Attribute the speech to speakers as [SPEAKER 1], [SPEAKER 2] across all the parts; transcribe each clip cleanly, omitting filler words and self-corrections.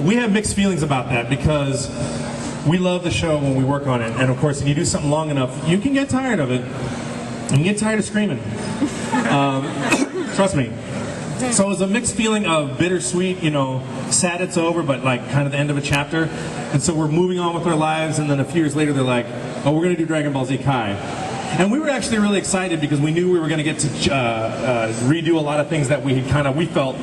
[SPEAKER 1] we have mixed feelings about that because we love the show when we work on it, and of course, if you do something long enough, you can get tired of it. You can get tired of screaming. Trust me. So it was a mixed feeling of bittersweet, you know, sad it's over, but like kind of the end of a chapter. And so we're moving on with our lives, and then a few years later they're like, oh, we're going to do Dragon Ball Z Kai. And we were actually really excited because we knew we were going to get to redo a lot of things that we felt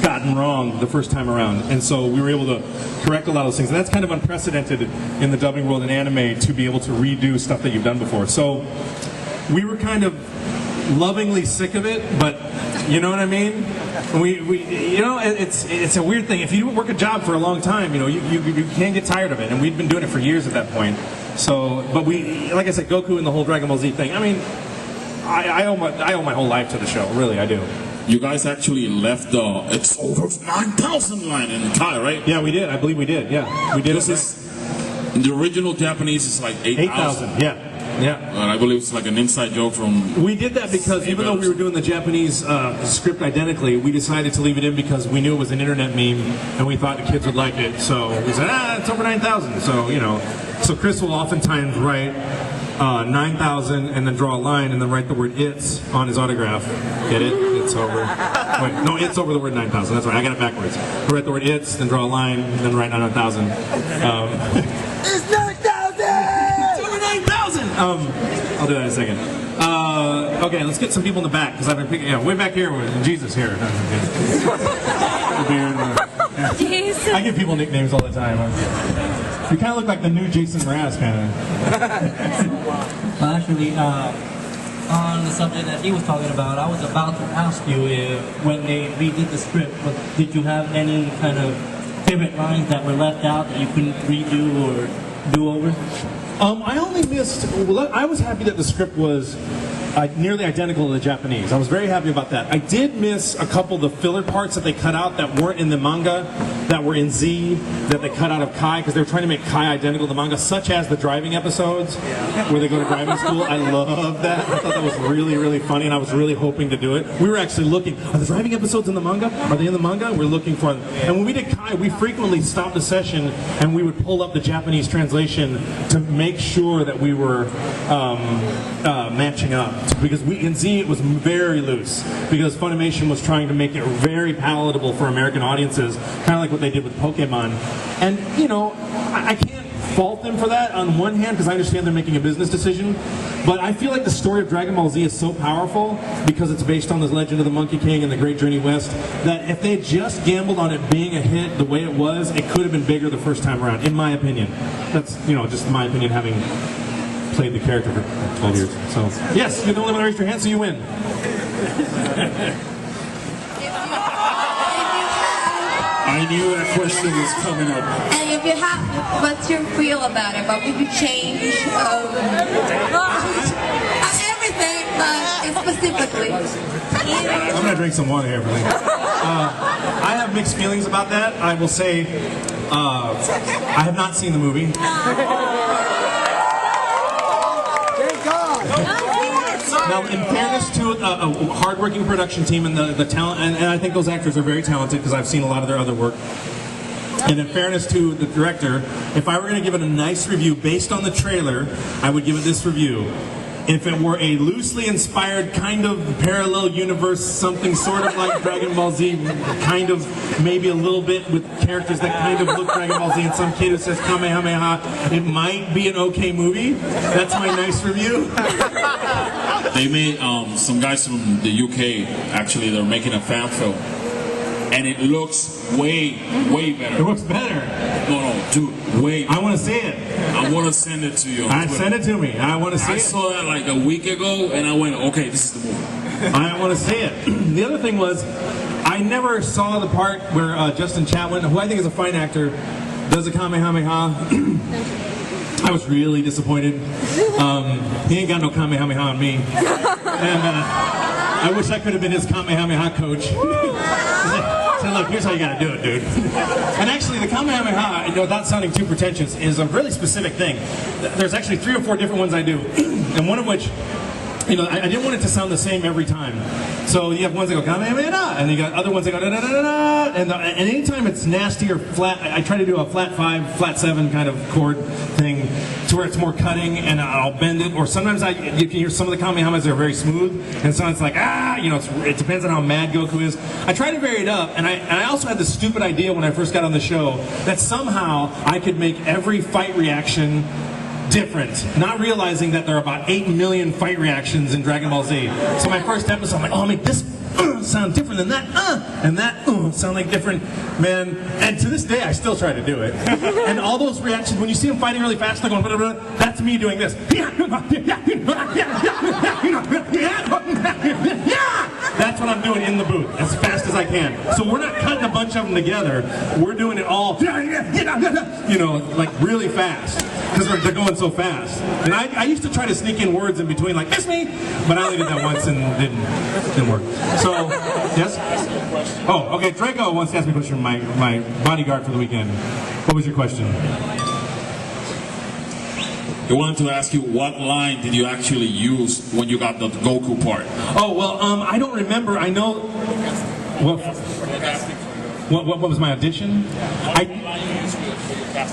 [SPEAKER 1] gotten wrong the first time around. And so we were able to correct a lot of those things. And that's kind of unprecedented in the dubbing world in anime, to be able to redo stuff that you've done before. So we were kind of lovingly sick of it, but you know what I mean? We you know, it's a weird thing. If you work a job for a long time, you know, you can't get tired of it, and we'd been doing it for years at that point. So, but we, like I said, Goku and the whole Dragon Ball Z thing. I mean, I owe my whole life to the show. Really, I do.
[SPEAKER 2] You guys actually left the "it's over 9,000" line in Kai, right?
[SPEAKER 1] Yeah, we did. I believe we did. Yeah, we did.
[SPEAKER 2] This is in the original Japanese. It's like 8,000.
[SPEAKER 1] Yeah. Yeah.
[SPEAKER 2] And I believe it's like an inside joke from...
[SPEAKER 1] We did that because even though we were doing the Japanese script identically, we decided to leave it in because we knew it was an internet meme and we thought the kids would like it. So we said, it's over 9,000. So, you know, so Chris will oftentimes write 9,000 and then draw a line and then write the word "it's" on his autograph. Get it? It's over. Wait, no, it's over the word 9,000. That's right. I got it backwards. He'll write the word "it's," then draw a line, and then write 9,000.
[SPEAKER 3] It's 9,000!
[SPEAKER 1] I'll do that in a second. Okay, let's get some people in the back, because I've been picking, way back here with Jesus here.
[SPEAKER 4] Jason.
[SPEAKER 1] I give people nicknames all the time. You kind of look like the new Jason Mraz, kind of.
[SPEAKER 5] Well, actually, on the subject that he was talking about, I was about to ask you if, when they redid the script, did you have any kind of favorite lines that were left out that you couldn't redo or do over?
[SPEAKER 1] I only missed. Well, I was happy that the script was nearly identical to the Japanese. I was very happy about that. I did miss a couple of the filler parts that they cut out that weren't in the manga, that were in Z, that they cut out of Kai, because they were trying to make Kai identical to the manga, such as the driving episodes where they go to driving school. I love that. I thought that was really, really funny, and I was really hoping to do it. We were actually looking, are the driving episodes in the manga? Are they in the manga? We're looking for them. And when we did Kai, we frequently stopped the session and we would pull up the Japanese translation to make sure that we were matching up. Because in Z it was very loose, because Funimation was trying to make it very palatable for American audiences, kind of like what they did with Pokemon. And, you know, I can't fault them for that on one hand, because I understand they're making a business decision, but I feel like the story of Dragon Ball Z is so powerful, because it's based on the legend of the Monkey King and the Great Journey West, that if they just gambled on it being a hit the way it was, it could have been bigger the first time around, in my opinion. That's, you know, just my opinion, having played the character for 12 years. So, yes, you're the only one to raise your hand, so you win.
[SPEAKER 2] I knew that question was coming up.
[SPEAKER 4] And if you have, what's your feel about it? What would you change? Everything, but specifically.
[SPEAKER 1] I'm going to drink some water here for I have mixed feelings about that. I will say, I have not seen the movie. Now, in fairness to a hard-working production team and the talent, and I think those actors are very talented because I've seen a lot of their other work. And in fairness to the director, if I were going to give it a nice review based on the trailer, I would give it this review. If it were a loosely inspired kind of parallel universe, something sort of like Dragon Ball Z, kind of maybe a little bit with characters that kind of look Dragon Ball Z, and some kid who says Kamehameha, it might be an okay movie. That's my nice review.
[SPEAKER 2] They made some guys from the UK, actually, they're making a fan film. And it looks way better.
[SPEAKER 1] It looks better.
[SPEAKER 2] No, dude, way better.
[SPEAKER 1] I want to see it.
[SPEAKER 2] I want to send it to you.
[SPEAKER 1] Send it to me. I want to see it.
[SPEAKER 2] I saw that like a week ago, and I went, okay, this is the movie.
[SPEAKER 1] I want to see it. The other thing was, I never saw the part where Justin Chatwin, who I think is a fine actor, does a Kamehameha. I was really disappointed. He ain't got no Kamehameha on me. And I wish I could have been his Kamehameha coach. So look, here's how you gotta do it, dude. And actually, the Kamehameha, without sounding too pretentious, is a really specific thing. There's actually 3 or 4 different ones I do, and one of which you know, I didn't want it to sound the same every time. So you have ones that go Kamehameha, and you got other ones that go da da da da, and anytime it's nasty or flat, I try to do a flat 5, flat 7 kind of chord thing to where it's more cutting, and I'll bend it. Or sometimes you can hear some of the Kamehamehas that are very smooth, and sometimes it's like you know, it depends on how mad Goku is. I try to vary it up, and I also had this stupid idea when I first got on the show that somehow I could make every fight reaction different, not realizing that there are about 8 million fight reactions in Dragon Ball Z. So my first episode, I'm like, oh, I'll make this sound different than that, and that sound like different, man. And to this day, I still try to do it. And all those reactions, when you see them fighting really fast, they're going, blah, blah, blah, that's me doing this. That's what I'm doing in the booth, as fast as I can. So we're not cutting a bunch of them together. We're doing it all, you know, like really fast, because they're going so fast. And I used to try to sneak in words in between, like, "Miss me," but I only did that once and didn't work. So, yes? Oh, okay, Draco wants to ask me a question, my bodyguard for the weekend. What was your question?
[SPEAKER 2] He wanted to ask you what line did you actually use when you got the Goku part?
[SPEAKER 1] Oh, well, I don't remember. I know... What was my audition?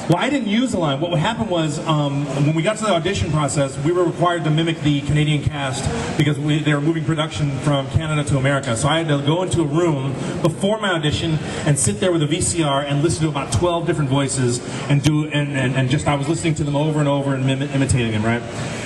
[SPEAKER 1] Well, I didn't use a line. What happened was, when we got to the audition process, we were required to mimic the Canadian cast because they were moving production from Canada to America. So I had to go into a room before my audition and sit there with a VCR and listen to about 12 different voices and I was listening to them over and over and imitating them, right?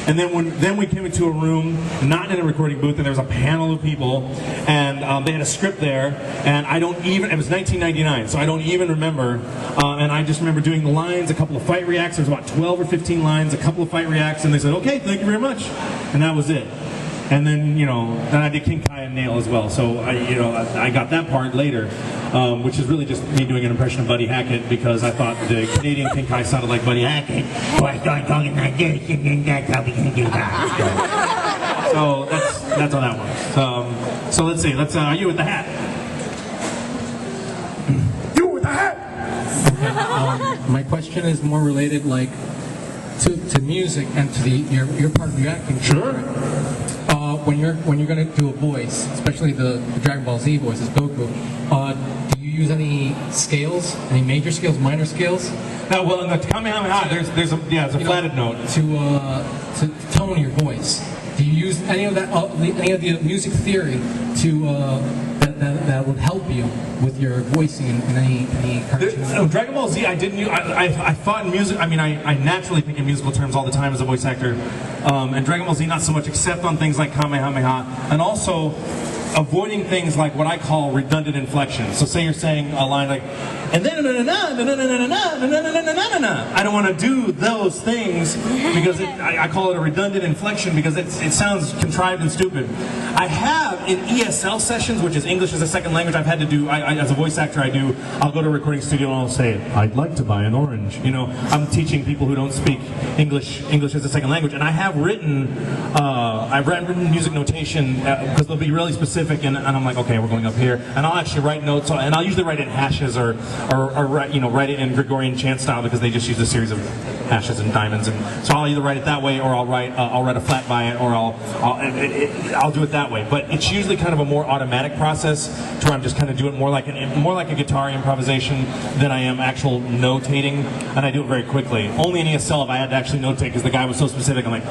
[SPEAKER 1] And then we came into a room, not in a recording booth, and there was a panel of people, and they had a script there, and it was 1999, so I don't even remember, and I just remember doing the lines, a couple of fight reacts. There was about 12 or 15 lines, a couple of fight reacts, and they said, okay, thank you very much, and that was it. And then, you know, then I did King Kai and Nail as well, so I got that part later, which is really just me doing an impression of Buddy Hackett because I thought the Canadian King Kai sounded like Buddy Hackett. So I started talking like this, and that's how we can do that. So that's on that one. So let's see. Are you with the hat? You with the hat?
[SPEAKER 6] My question is more related, like, to music and to your part of your acting.
[SPEAKER 1] Sure.
[SPEAKER 6] When you're going to do a voice, especially the Dragon Ball Z voices, Goku, do you use any scales, any major scales, minor scales?
[SPEAKER 1] Well, in the Kamehameha, there's a flatted note
[SPEAKER 6] to tone your voice. Do you use any of that, any of the music theory that would help you with your voicing in any cartoon?
[SPEAKER 1] Dragon Ball Z, I didn't use. I thought in music. I mean, I naturally think in musical terms all the time as a voice actor, and Dragon Ball Z not so much, except on things like Kamehameha, and also avoiding things like what I call redundant inflections. So say you're saying a line like, and then I don't want to do those things because I call it a redundant inflection because it sounds contrived and stupid. I have in ESL sessions, which is English as a second language, I've had to do, as a voice actor I'll go to a recording studio and I'll say, I'd like to buy an orange. You know, I'm teaching people who don't speak English as a second language, and I have written, I've written music notation because they'll be really specific, and I'm like, okay, we're going up here, and I'll actually write notes, and I'll usually write it in hashes or write it in Gregorian chant style because they just use a series of hashes and diamonds, and so I'll either write it that way or I'll write a flat by it, or I'll do it that way. But it's usually kind of a more automatic process to where I'm just kind of doing more like a guitar improvisation than I am actual notating, and I do it very quickly. Only in ESL if I had to actually notate because the guy was so specific. I'm like,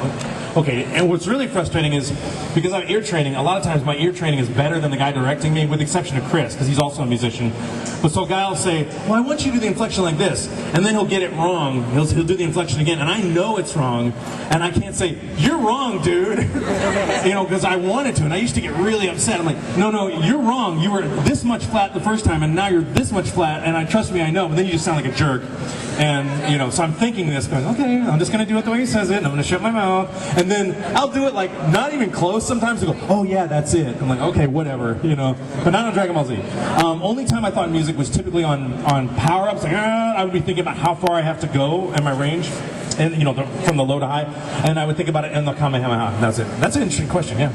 [SPEAKER 1] okay. And what's really frustrating is because I'm ear training. A lot of times my ear training is better than the guy directing me, with the exception of Chris because he's also a musician. But so a guy will say, well, I want you to do the inflection like this, and then he'll get it wrong. He'll do the inflection again, and I know it's wrong, and I can't say, you're wrong, dude, because I wanted to, and I used to get really upset. I'm like, no, you're wrong. You were this much flat the first time, and now you're this much flat, and trust me, I know, but then you just sound like a jerk. And, so I'm thinking this, going, okay, I'm just going to do it the way he says it, and I'm going to shut my mouth, and then I'll do it like not even close sometimes to go, oh yeah, that's it. I'm like, okay, whatever, but not on Dragon Ball Z. Only time I thought music was typically on power-ups, like, I would be thinking about how far I have to go in my range, and, from the low to high, and I would think about it in the Kamehameha. That's it. That's an interesting question, yeah.